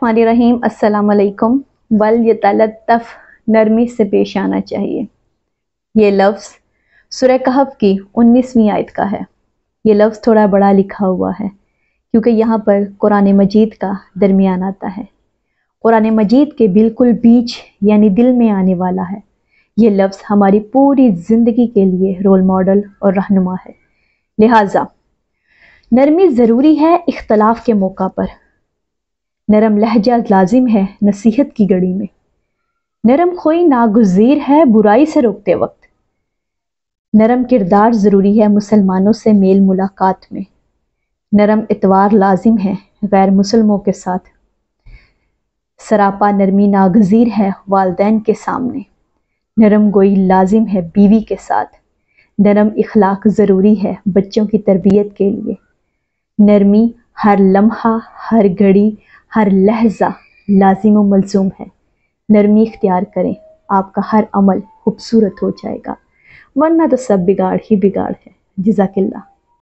बिस्मिल्लाहिर्रहमानिर्रहीम। अस्सलाम वालेकुम। वल यतलत्तफ़, नरमी से पेश आना चाहिए। ये लफ्ज़ सूरह कहफ की 19वीं आयत का है। ये लफ्ज़ थोड़ा बड़ा लिखा हुआ है क्योंकि यहाँ पर कुरान मजीद का दरमियान आता है। कुरान मजीद के बिल्कुल बीच यानी दिल में आने वाला है। ये लफ्ज़ हमारी पूरी ज़िंदगी के लिए रोल मॉडल और रहनुमा है। लिहाजा नरमी ज़रूरी है इख्तलाफ के मौका पर। नरम लहजा लाजिम है नसीहत की घड़ी में। नरम खोई नागुज़ीर है बुराई से रोकते वक्त। नरम किरदार ज़रूरी है मुसलमानों से मेल मुलाकात में। नरम इतवार लाजिम है गैर मुसलमों के साथ। सरापा नरमी नागुज़ीर है वालदैन के सामने। नरम गोई लाजिम है बीवी के साथ। नरम इखलाक ज़रूरी है बच्चों की तरबियत के लिए। नरमी हर लम्हा, हर घड़ी, हर लहजा लाजिम व मलज़ूम है। नरमी इख्तियार करें, आपका हर अमल खूबसूरत हो जाएगा, वरना तो सब बिगाड़ ही बिगाड़ है। जज़ाकिल्लाह।